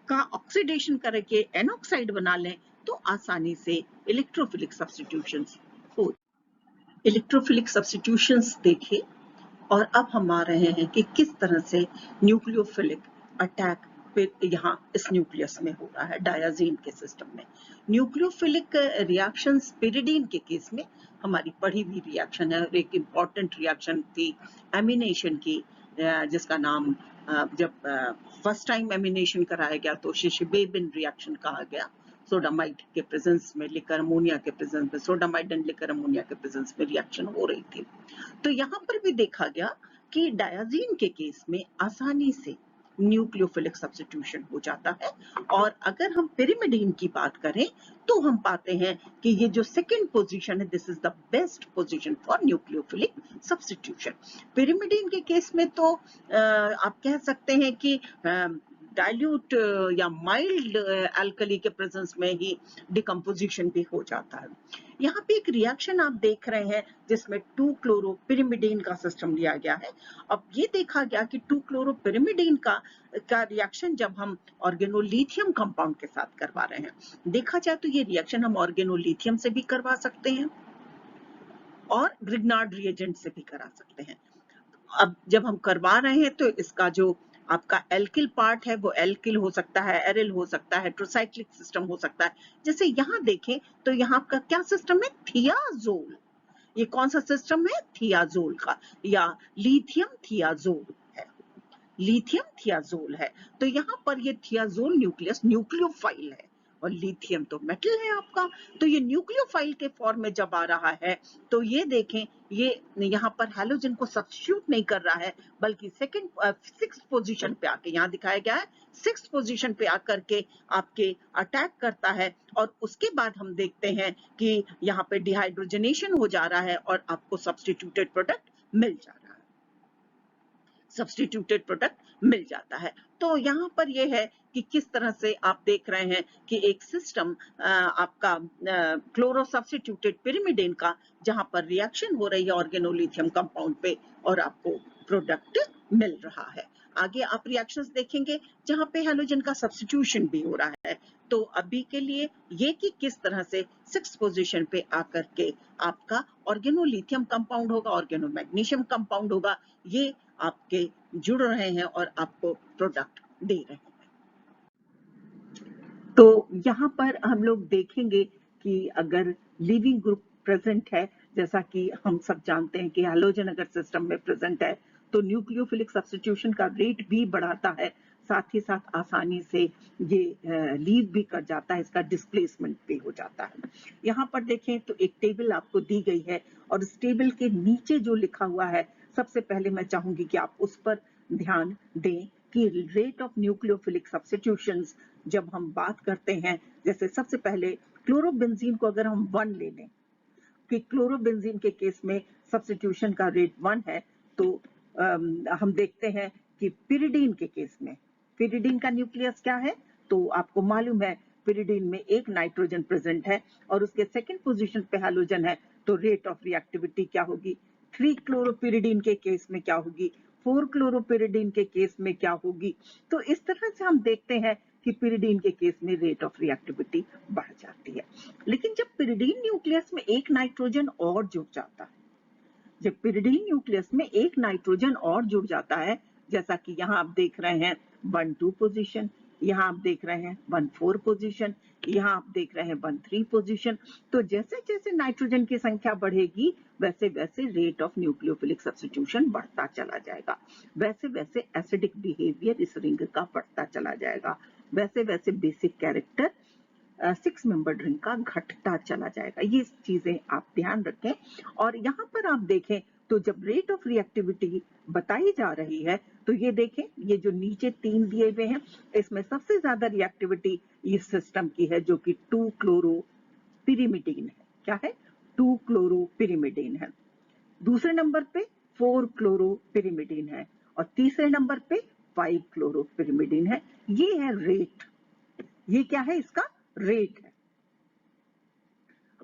का ऑक्सीडेशन करके एन ऑक्साइड बना लें, तो आसानी से इलेक्ट्रोफिलिक सब्स्टिट्यूशंस हो। इलेक्ट्रोफिलिक सब्स्टिट्यूशंस देखें, और अब हम आ रहे हैं कि किस तरह से न्यूक्लियोफिलिक अटैक यहाँ इस न्यूक्लियस में हो रहा है डायाजीन के सिस्टम में। न्यूक्लियोफिलिक रिएक्शन पिरिडीन के केस में हमारी पढ़ी हुई रिएक्शन है, और एक इम्पॉर्टेंट रिएक्शन थी एमिनेशन की, जिसका नाम जब फर्स्ट टाइम एमिनेशन कराया गया तो शिशबेबिन रिएक्शन कहा गया। सोडामाइड के प्रेजेंस में लिकर अमोनिया के प्रेजेंस में, सोडामाइड एंड लिकर अमोनिया के प्रेजेंस में रिएक्शन हो रही थी। तो यहाँ पर भी देखा गया कि डायाजीन के केस में आसानी से न्यूक्लियोफिलिक सब्स्टिट्यूशन हो जाता है। और अगर हम पिरिमिडीन की बात करें तो हम पाते हैं कि ये जो सेकंड पोजीशन है, this is the best position for nucleophilic substitution. Pyrimidine के केस में तो आप कह सकते हैं कि डाइल्यूट या माइल्ड अल्कली के प्रेजेंस में ही डिकम्पोजिशन भी हो जाता है। यहाँ पे एक रिएक्शन आप देख रहे हैं जिसमें 2-क्लोरोपिरिमिडीन का सिस्टम लिया गया है। अब ये देखा गया कि 2-क्लोरोपिरिमिडीन का रिएक्शन जब हम ऑर्गेनोलिथियम कंपाउंड के साथ करवा रहे हैं, देखा जाए तो ये रिएक्शन हम ऑर्गेनोलिथियम से भी करवा सकते हैं और ग्रिग्नार्ड रिएजेंट से भी करा सकते हैं। अब जब हम करवा रहे हैं तो इसका जो आपका एल्किल पार्ट है वो एल्किल हो सकता है, एरिल हो सकता है, ट्रोसाइक्लिक सिस्टम हो सकता है। जैसे यहाँ देखें तो यहाँ का क्या सिस्टम है, थियाजोल। ये कौन सा सिस्टम है, थियाजोल का, या लिथियम थियाजोल है, लिथियम थियाजोल है। तो यहाँ पर ये थियाजोल न्यूक्लियस न्यूक्लियोफाइल है और लिथियम तो मेटल है आपका। तो ये न्यूक्लियोफाइल के फॉर्म में जब आ रहा है तो ये देखें, ये यहाँ पर हैलोजन को सब्स्टिट्यूट नहीं कर रहा है, बल्कि सिक्स्थ पोजीशन पे आके, यहाँ दिखाया गया है सिक्स्थ पोजीशन पे आकर के आपके अटैक करता है। और उसके बाद हम देखते हैं कि यहाँ पे डिहाइड्रोजनेशन हो जा रहा है और आपको सब्स्टिट्यूटेड प्रोडक्ट मिल जा रहा है, सब्स्टिट्यूटेड प्रोडक्ट मिल जाता है। तो यहाँ पर यह है कि किस तरह से आप देख रहे हैं कि एक सिस्टम आपका क्लोरो सब्स्टिट्यूटेड पिरिमिडिन का, जहां पर रिएक्शन हो रही है ऑर्गेनोलिथियम कंपाउंड पे और आपको प्रोडक्ट मिल रहा है। आगे आप रिएक्शंस देखेंगे जहां पे हैलोजन का सब्स्टिट्यूशन भी हो रहा है। तो अभी के लिए ये कि किस तरह से 6th पोजीशन पे आकर के आपका ऑर्गेनोलिथियम कंपाउंड होगा, ऑर्गेनोमैग्नीशियम कंपाउंड होगा, ये आपके जुड़ रहे हैं और आपको प्रोडक्ट दे रहे हैं। तो यहाँ पर हम लोग देखेंगे कि अगर लिविंग ग्रुप प्रेजेंट है, जैसा कि हम सब जानते हैं कि हैलोजन अगर सिस्टम में प्रेजेंट है तो न्यूक्लियोफिलिक सब्स्टिट्यूशन का रेट भी बढ़ाता है, साथ ही साथ आसानी से ये लीव भी कर जाता है, इसका डिस्प्लेसमेंट भी हो जाता है। यहाँ पर देखें तो एक टेबल आपको दी गई है और इस टेबल के नीचे जो लिखा हुआ है, सबसे पहले मैं चाहूंगी कि आप उस पर ध्यान दें कि रेट ऑफ न्यूक्लियोफिलिक सब्स्टिट्यूशंस जब हम बात करते हैं, जैसे सबसे पहले क्लोरोबेंजीन को अगर हम 1 ले लें कि क्लोरोबेंजीन के केस में सब्स्टिट्यूशन का रेट 1 है, तो हम देखते हैं कि पिरिडीन के केस में, पिरिडीन का न्यूक्लियस क्या है, तो आपको मालूम है पिरिडीन में एक नाइट्रोजन प्रेजेंट है और उसके सेकंड पोजीशन पे हैलोजन है, तो रेट ऑफ रिएक्टिविटी क्या होगी, 3 क्लोरोपिरिडीन के केस में क्या होगी, 4 क्लोरोपिरिडीन के केस में क्या होगी। तो इस तरह से हम देखते हैं कि पिरिडीन के केस में रेट ऑफ रिएक्टिविटी बढ़ जाती है। लेकिन जब पिरिडीन न्यूक्लियस में एक नाइट्रोजन और जुड़ जाता है, जब पिरिडीन न्यूक्लियस में एक नाइट्रोजन और जुड़ जाता है, जैसा कि यहाँ आप देख रहे हैं 1-2 पोजीशन, यहाँ आप देख रहे हैं 1-4 पोजीशन, यहाँ आप देख रहे हैं 1-3 पोजीशन, तो जैसे जैसे नाइट्रोजन की संख्या बढ़ेगी वैसे वैसे रेट ऑफ न्यूक्लियोफिलिक सब्स्टिट्यूशन बढ़ता चला जाएगा, वैसे वैसे एसिडिक बिहेवियर इस रिंग का बढ़ता चला जाएगा, वैसे वैसे बेसिक कैरेक्टर 6 मेंबर्ड रिंग का घटता चला जाएगा। ये चीजें आप ध्यान रखें। और यहाँ पर आप देखें तो जब रेट ऑफ रिएक्टिविटी बताई जा रही है तो ये देखें, ये जो नीचे 3 दिए हुए हैं इसमें सबसे ज्यादा रिएक्टिविटी इस सिस्टम की है जो कि 2-क्लोरोपिरिमिडीन है। क्या है, 2-क्लोरोपिरिमिडीन है। दूसरे नंबर पे 4-क्लोरोपिरिमिडीन है और तीसरे नंबर पे 5-क्लोरोपिरिमिडीन है। ये है रेट, ये क्या है, इसका रेट है।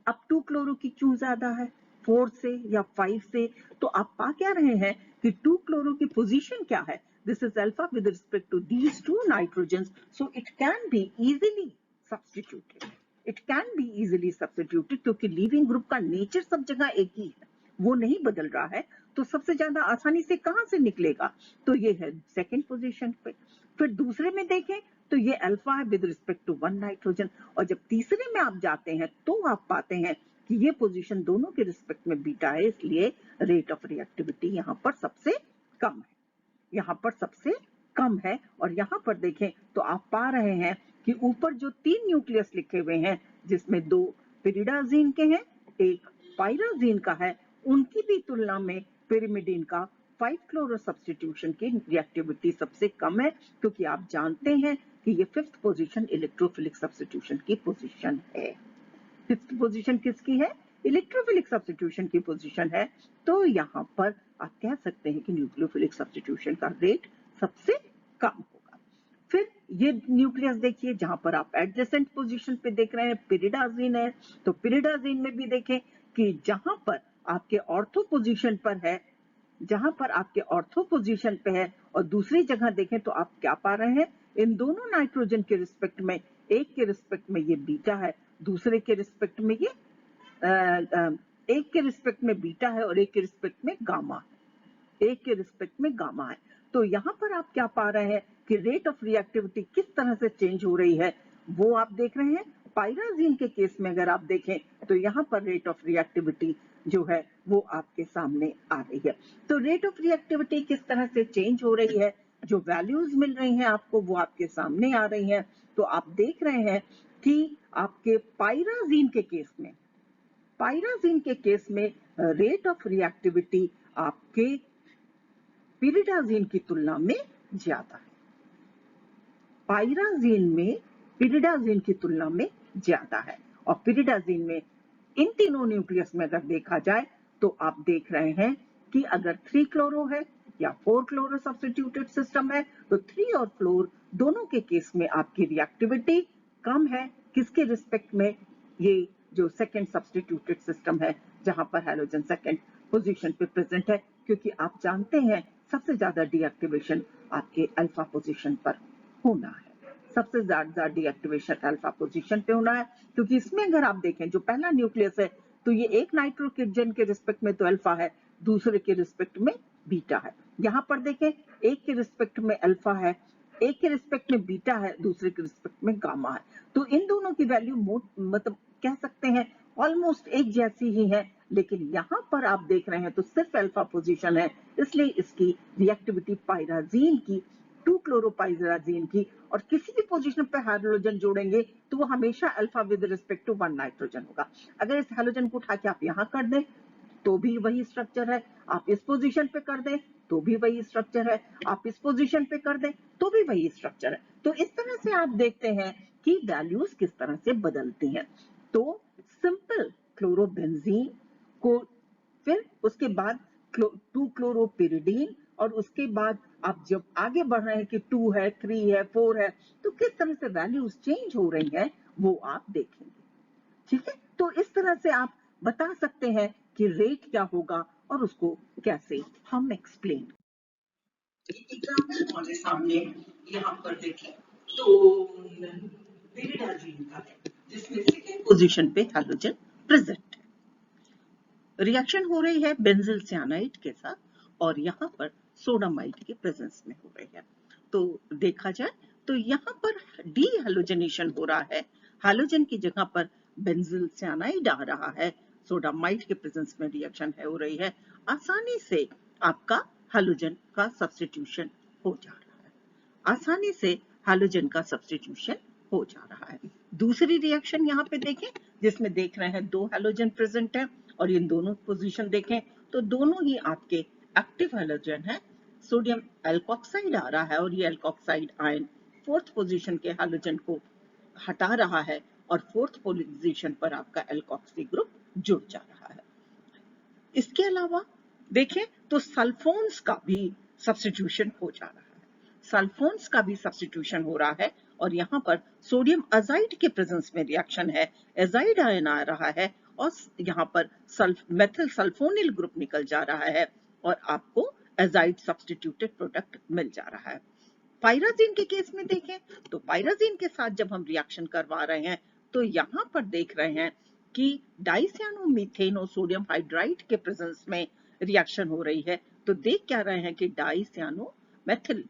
अब 2 क्लोरो की क्यों ज्यादा है 4 से या 5 से, तो आप पा क्या रहे हैं कि 2 क्लोरो की पोजीशन क्या है, this is alpha with respect to these 2 nitrogens, so it can be easily substituted, it can be easily substituted, क्योंकि लीविंग ग्रुप का नेचर सब जगह एक ही है, वो नहीं बदल रहा है, तो सबसे ज्यादा आसानी से कहां से निकलेगा, तो ये है सेकेंड पोजीशन पे। फिर दूसरे में देखें तो ये अल्फा है विद रिस्पेक्ट टू 1 नाइट्रोजन, और जब तीसरे में आप जाते हैं तो आप पाते हैं कि ये पोजीशन दोनों के रिस्पेक्ट में बीटा है, इसलिए रेट ऑफ रिएक्टिविटी यहाँ पर सबसे कम है, यहाँ पर सबसे कम है। और यहाँ पर देखें तो आप पा रहे हैं कि ऊपर जो 3 न्यूक्लियस लिखे हुए हैं जिसमें 2 पिरिडाजीन के हैं, एक पायराजीन का है, उनकी भी तुलना में पिरिमिडीन का 5 क्लोरो सब्स्टिट्यूशन की रिएक्टिविटी सबसे कम है, क्योंकि आप जानते हैं कि ये 5th पोजीशन इलेक्ट्रोफिलिक सब्स्टिट्यूशन की पोजीशन है। 5th पोजीशन किसकी है, इलेक्ट्रोफिलिक सब्स्टिट्यूशन की पोजीशन है। तो यहाँ पर आप कह सकते हैं कि न्यूक्लियोफिलिक सब्स्टिट्यूशन का रेट सबसे कम होगा। फिर ये न्यूक्लियस देखिए जहां पर आप एडजेसेंट पोजीशन पे देख रहे हैं पिरिडाजीन है, तो पिरिडाजीन में भी देखें कि जहां पर आपके ऑर्थो पोजीशन पर है, जहां पर आपके ऑर्थो पोजीशन पे है और दूसरी जगह देखें तो आप क्या पा रहे हैं, इन दोनों नाइट्रोजन के रिस्पेक्ट में, एक के रिस्पेक्ट में ये बीटा है, दूसरे के रिस्पेक्ट में ये एक के रिस्पेक्ट में बीटा है और एक के रिस्पेक्ट में गामा है, एक के रिस्पेक्ट में गामा है। तो यहाँ पर आप क्या पा रहे हैं कि रेट ऑफ रिएक्टिविटी किस तरह से चेंज हो रही है वो आप देख रहे हैं। पायराजीन के केस में अगर आप देखें तो यहाँ पर रेट ऑफ रिएक्टिविटी जो है वो आपके सामने आ रही है। तो रेट ऑफ रिएक्टिविटी किस तरह से चेंज हो रही है, जो वैल्यूज मिल रही हैं आपको वो आपके सामने आ रही हैं। तो आप देख रहे हैं कि आपके पायराजीन के केस में, पायराजीन के केस में रेट ऑफ रिएक्टिविटी आपके पिरिडाजीन की तुलना में ज्यादा है। पायराजीन में पिरिडाजीन की तुलना में ज्यादा है और पिरिडाजीन में इन तीनों न्यूक्लियस में अगर देखा जाए तो आप देख रहे हैं कि अगर 3 क्लोरो है या 4 क्लोरो सब्स्टिट्यूटेड सिस्टम है तो 3 और 4 दोनों के केस में आपकी रिएक्टिविटी कम है। किसके रिस्पेक्ट में, ये जो सेकेंड सब्स्टिट्यूटेड सिस्टम है जहां पर हैलोजन सेकेंड पोजीशन पे प्रेजेंट है, क्योंकि आप जानते हैं सबसे ज्यादा डीएक्टिवेशन आपके अल्फा पोजीशन पर होना है, सबसे ज्यादा डीएक्टिवेशन अल्फा पोजीशन पे होना है। क्योंकि इसमें अगर आप देखें जो पहला न्यूक्लियस है तो ये एक नाइट्रोजन के रिस्पेक्ट में तो अल्फा है, दूसरे के रिस्पेक्ट में बीटा है। यहाँ पर देखें एक के रिस्पेक्ट में अल्फा है, एक के रिस्पेक्ट में बीटा है, दूसरे के रिस्पेक्ट में गामा है। तो इन दोनों की वैल्यू मतलब कह सकते हैं ऑलमोस्ट एक जैसी ही है, लेकिन यहाँ पर आप देख रहे हैं तो सिर्फ अल्फा पोजीशन है, इसलिए इसकी रिएक्टिविटी पायराजीन की, 2 क्लोरोपाइराजीन की, और किसी भी पोजीशन पे हाइड्रोजन जोड़ेंगे तो वो हमेशा alpha with respect to 1 nitrogen होगा। अगर इस हाइड्रोजन को उठा के आप यहाँ कर दें तो भी वही स्ट्रक्चर है, आप इस पोजीशन पे कर दें तो भी वही स्ट्रक्चर है, आप इस पोजीशन पे कर दें तो भी वही स्ट्रक्चर है। तो इस तरह से आप देखते हैं कि वैल्यूज किस तरह से बदलती हैं। तो सिंपल क्लोरोबेंजीन को, फिर उसके बाद 2 क्लोरोपिरिडीन, और उसके बाद आप जब आगे बढ़ रहे हैं कि 2 है, 3 है, 4 है, तो किस तरह से वैल्यूज चेंज हो रही है वो आप देखेंगे। ठीक है, तो इस तरह से आप बता सकते हैं कि रेट क्या होगा और उसको कैसे हम एक्सप्लेन। एग्जाम्पल हमारे सामने यहाँ पर देखें तो पिरिडाजीन का है जिसमें सेकेंड पोजीशन पे हाइड्रोजन प्रेजेंट है। रिएक्शन हो रही है बेंजिल साइनाइड के साथ और यहाँ पर सोडामाइड के प्रेजेंस में हो रही है। तो देखा जाए तो यहाँ पर डी हैलोजनेशन हो रहा है, हाइड्रोजन की जगह पर बेंजिल साइनाइड आ रहा है, सोडामाइड के प्रेजेंस में रिएक्शन है हो रही है, आसानी से आपका हाइड्रोजन का सब्स्टिट्यूशन हो जा रहा है, आसानी से हाइड्रोजन का सब्स्टिट्यूशन हो जा रहा है। दूसरी रिएक्शन यहाँ पे देखें जिसमें देख रहे हैं 2 हैलोजन प्रेजेंट है और इन दोनों पोजीशन देखें तो दोनों ही आपके एक्टिव हैलोजन है। सोडियम एल्कोक्साइड आ रहा है और ये एल्कोक्साइड आयन 4th पोजीशन के हैलोजन को हटा रहा है और 4th पोजीशन पर आपका एल्कोक्सी ग्रुप जुड़ जा रहा है। इसके अलावा देखें तो सल्फोन्स का भी सब्स्टिट्यूशन हो जा रहा है, सल्फोन्स का भी सब्स्टिट्यूशन हो रहा है और यहाँ पर सोडियम अजाइड के प्रेजेंस में रिएक्शन है, एजाइड आयन आ रहा है और यहाँ पर मेथिल सल्फोनिल ग्रुप निकल जा रहा है और आपको एजाइड सब्स्टिट्यूटेड प्रोडक्ट मिल जा रहा है। पायराजीन के केस में देखें तो पायराजीन के साथ जब हम रिएक्शन करवा रहे हैं तो यहाँ पर देख रहे हैं कि डाइसियानोमीथेन और सोडियम हाइड्राइड के प्रेजेंस में रिएक्शन हो रही है। तो देख क्या रहे हैं कि डाइसियानो मेथिल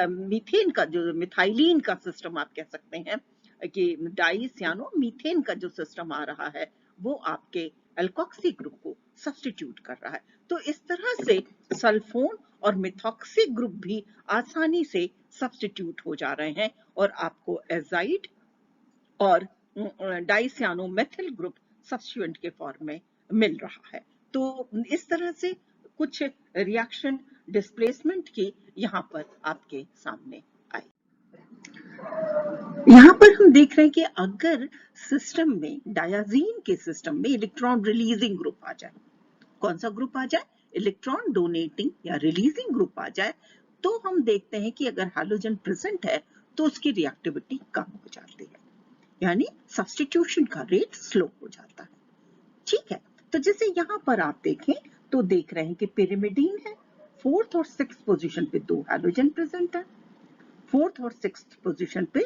मीथेन का जो मिथाइलिन का सिस्टम आप कह सकते हैं कि डाइसियानो मीथेन का जो सिस्टम आ रहा है वो आपके एल्कोक्सी ग्रुप को सब्स्टिट्यूट कर रहा है। तो इस तरह से सल्फोन और मिथॉक्सी ग्रुप भी आसानी से सब्स्टिट्यूट हो जा रहे हैं और आपको एजाइड और डाइसियानो मेथिल ग्रुप सब्स्टिट्यूएंट के फॉर्म में मिल रहा है। तो इस तरह से कुछ रिएक्शन डिस्प्लेसमेंट की यहाँ पर आपके सामने आई। यहाँ पर हम देख रहे हैं कि अगर सिस्टम में डायाजीन के सिस्टम में इलेक्ट्रॉन रिलीजिंग ग्रुप आ जाए, कौन सा ग्रुप आ जाए, इलेक्ट्रॉन डोनेटिंग या रिलीजिंग ग्रुप आ जाए, तो हम देखते हैं कि अगर हाइड्रोजन प्रेजेंट है तो उसकी रिएक्टिविटी कम हो जाती है, यानी सब्स्टिट्यूशन का रेट स्लो हो जाता है। ठीक है, तो जैसे यहाँ पर आप देखें तो देख रहे हैं कि पिरिमिडीन है, 4th और 6th पोजीशन पे 2 हैलोजन प्रेजेंट है, 4th और 6th पोजीशन पे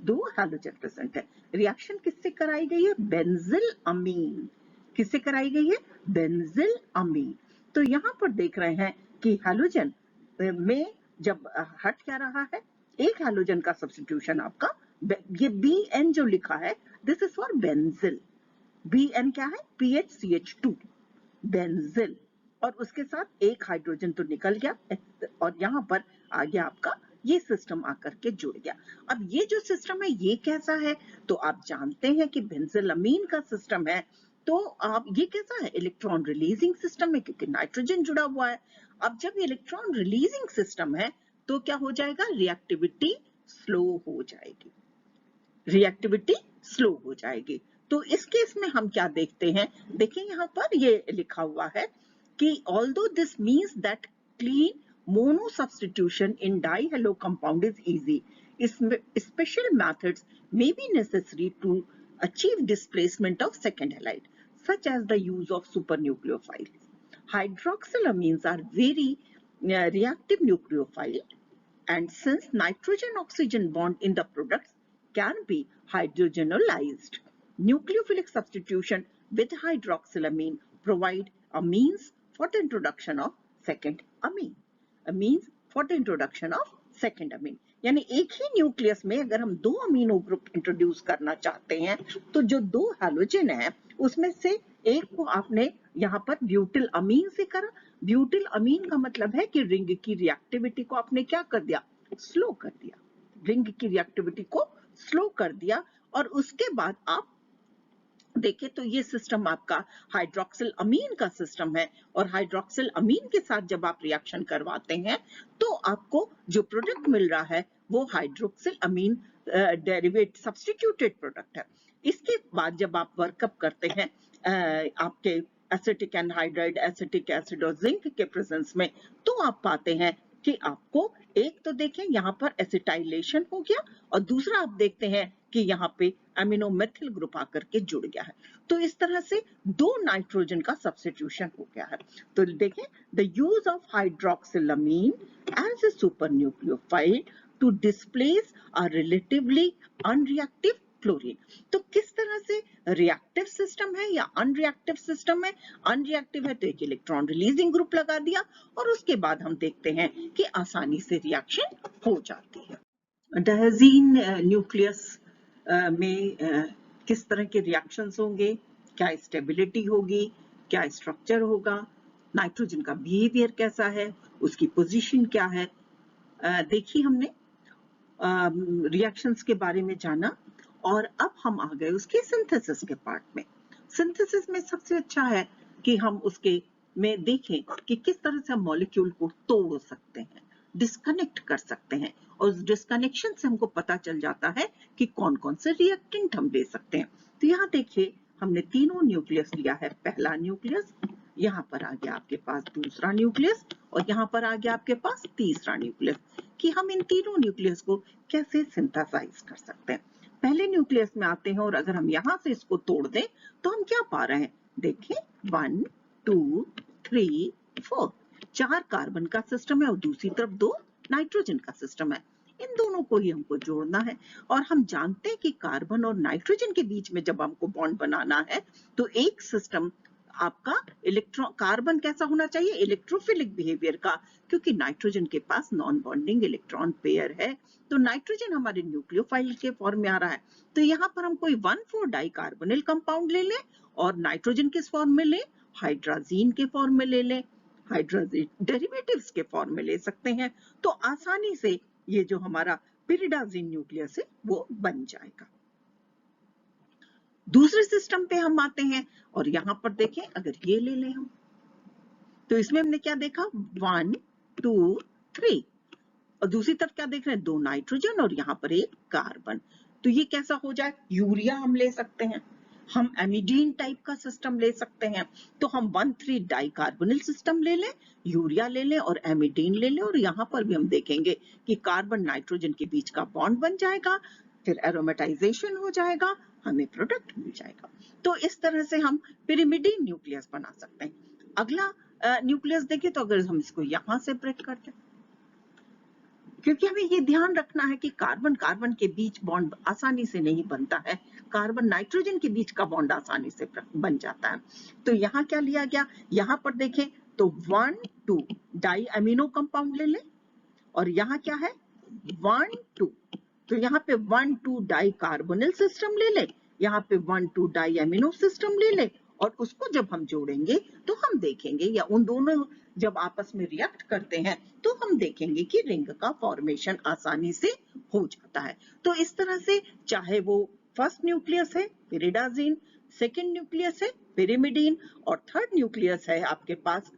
2 हैलोजन प्रेजेंट है। रिएक्शन किससे कराई गई है? बेंजिल अमीन। किससे कराई गई है? बेंजिल अमीन। तो यहाँ पर देख रहे हैं कि हैलोजन में जब हट क्या रहा है, एक हैलोजन का सब्स्टिट्यूशन आपका, ये Bn जो लिखा है this is for benzyl. Bn क्या है? PHCH2 बेंजिल, और उसके साथ एक हाइड्रोजन तो निकल गया और यहाँ पर आ गया आपका ये सिस्टम आकर के जुड़ गया। अब ये जो सिस्टम है ये कैसा है? तो आप जानते हैं कि बेंजिलअमीन का सिस्टम है, तो आप ये कैसा है? इलेक्ट्रॉन रिलीजिंग सिस्टम है, क्योंकि नाइट्रोजन जुड़ा हुआ है। अब जब इलेक्ट्रॉन रिलीजिंग सिस्टम है तो क्या हो जाएगा? रिएक्टिविटी स्लो हो जाएगी, रिएक्टिविटी स्लो हो जाएगी। तो इस केस में हम क्या देखते हैं? देखिए यहाँ पर ये लिखा हुआ है कि although this means that clean mono substitution in dihalo compound is easy, special methods may be necessary to achieve displacement of second halide, such as the use of supernucleophiles. Hydroxylamines are very reactive nucleophile, and since nitrogen-oxygen bond in the products can be hydrogenolized, nucleophilic substitution with hydroxylamine provide a means for the introduction of second amine. A means for the introduction of second amine. यानी एक ही न्यूक्लियस में अगर हम 2 अमीनो ग्रुप इंट्रोड्यूस करना चाहते हैं तो जो 2 हैलोजन है उसमें से एक को आपने यहाँ पर ब्यूटिल अमीन से करा। ब्यूटिल अमीन का मतलब है कि रिंग की रिएक्टिविटी को आपने क्या कर दिया? स्लो कर दिया। रिंग की रिएक्टिविटी को स्लो कर दिया और उसके बाद आप देखें तो ये सिस्टम आपका हाइड्रोक्सिल अमीन का सिस्टम है, और हाइड्रोक्सिल अमीन के साथ जब आप रिएक्शन करवाते हैं तो आपको जो प्रोडक्ट मिल रहा है वो हाइड्रोक्सिल अमीन डेरिवेट सब्स्टिट्यूटेड प्रोडक्ट है। इसके बाद जब आप वर्कअप करते हैं आपके एसिटिक एनहाइड्राइड, एसिटिक एसिड और जिंक के प्रेजेंस में, तो आप पाते हैं कि आपको एक तो देखें यहाँ पर एसिटाइलेशन हो गया और दूसरा आप देखते हैं कि यहाँ पे अमीनो मेथिल ग्रुप आकर के जुड़ गया है। तो इस तरह से 2 नाइट्रोजन का सब्स्टिट्यूशन हो गया है। तो देखें the use of hydroxylamine as a super nucleophile to displace a relatively unreactive chlorine. तो किस तरह से रिएक्टिव सिस्टम है या अनरिएक्टिव सिस्टम है? अनरिएक्टिव है तो एक इलेक्ट्रॉन रिलीजिंग ग्रुप लगा दिया और उसके बाद हम देखते हैं कि आसानी से रिएक्शन हो जाती है। डायजीन न्यूक्लियस में किस तरह के रिएक्शंस होंगे, क्या स्टेबिलिटी होगी, क्या स्ट्रक्चर होगा, नाइट्रोजन का बिहेवियर कैसा है, उसकी पोजीशन क्या है। देखिए हमने रिएक्शंस के बारे में जाना और अब हम आ गए उसके सिंथेसिस के पार्ट में। सिंथेसिस में सबसे अच्छा है कि हम उसके में देखें कि किस तरह से हम मॉलिक्यूल को तोड़ सकते हैं, डिस्कनेक्ट कर सकते हैं, और उस डिस्कनेक्शन से हमको पता चल जाता है कि कौन कौन से रिएक्टेंट हम ले सकते हैं। तो यहाँ देखिए हमने तीनों न्यूक्लियस लिया है। पहला न्यूक्लियस, यहाँ पर आ गया आपके पास दूसरा न्यूक्लियस और यहाँ पर आ गया आपके पास तीसरा न्यूक्लियस, कि हम इन तीनों न्यूक्लियस को कैसे सिंथेसाइज कर सकते हैं। पहले न्यूक्लियस में आते हैं और अगर हम यहाँ से इसको तोड़ दें तो हम क्या पा रहे हैं? देखिए 1 2 3 4 4 कार्बन का सिस्टम है और दूसरी तरफ 2 नाइट्रोजन का सिस्टम है। इन दोनों को ही हमको जोड़ना है और हम जानते हैं कि कार्बन और नाइट्रोजन के बीच में जब हमको बॉन्ड बनाना है तो एक सिस्टम आपका इलेक्ट्रॉन, कार्बन कैसा होना चाहिए? इलेक्ट्रोफिलिक बिहेवियर का, क्योंकि नाइट्रोजन के पास नॉन बॉन्डिंग इलेक्ट्रॉन पेयर है। तो नाइट्रोजन हमारे न्यूक्लियोफाइल के फॉर्म में आ रहा है, तो यहाँ पर हम कोई 1,4 डाइकार्बोनिल कंपाउंड ले लें और नाइट्रोजन किस फॉर्म में लें? हाइड्राजीन के फॉर्म में ले लें। हाइड्राजीन डेरिवेटिव्स के फॉर्म में ले सकते हैं, तो आसानी से ये जो हमारा पिरिडाजीन न्यूक्लियस है वो बन जाएगा। दूसरे सिस्टम पे हम आते हैं और यहाँ पर देखें अगर ये ले लें हम, तो इसमें हमने क्या देखा? 1 2 3 और दूसरी तरफ क्या देख रहे हैं? 2 नाइट्रोजन और यहाँ पर एक कार्बन। तो ये कैसा हो जाए? यूरिया हम ले सकते हैं। हम एमिडीन टाइप का सिस्टम ले सकते हैं, तो हम 1,3 डाइकार्बोनिल सिस्टम ले लें, यूरिया ले लें और एमिडीन ले लें, और यहाँ पर भी हम देखेंगे कि कार्बन नाइट्रोजन के बीच का बॉन्ड बन जाएगा, फिर एरोमेटाइजेशन हो जाएगा, हमें प्रोडक्ट मिल जाएगा। तो इस तरह से हम पिरिमिडीन न्यूक्लियस बना सकते हैं। अगला न्यूक्लियस देखिए, तो अगर हम इसको यहाँ से ब्रेक करते हैं, क्योंकि हमें ये ध्यान रखना है कि कार्बन कार्बन के बीच बॉन्ड आसानी से नहीं बनता है, कार्बन नाइट्रोजन के बीच का बॉन्ड आसानी से बन जाता है। तो यहाँ क्या लिया गया, यहाँ पर देखें तो 1,2 डाई अमीनो कंपाउंड ले लें, और यहाँ क्या है 1,2, तो यहाँ पे 1,2 डाई कार्बोनिल सिस्टम ले लें, यहाँ पे 1,2 डाई अमीनो सिस्टम ले लें, और उसको जब हम जोड़ेंगे तो हम देखेंगे, या उन दोनों जब आपस में रिएक्ट करते हैं तो हम देखेंगे कि रिंग का फॉर्मेशन आसानी से हो जाता है। तो इस तरह से चाहे वो फर्स्ट न्यूक्लियस है पिरिडाजीन, सेकेंड न्यूक्लियस है पिरिमिडीन, और थर्ड न्यूक्लियस है आपके पास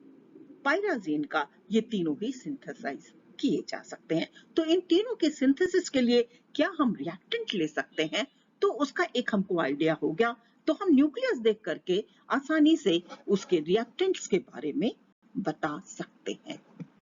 पायराजीन का, ये तीनों भी सिंथेसाइज किए जा सकते हैं। तो इन तीनों के सिंथेसिस के लिए क्या हम रिएक्टेंट ले सकते हैं, तो उसका एक हमको आइडिया हो गया। तो हम न्यूक्लियस देख करके आसानी से उसके रिएक्टेंट्स के बारे में बता सकते हैं।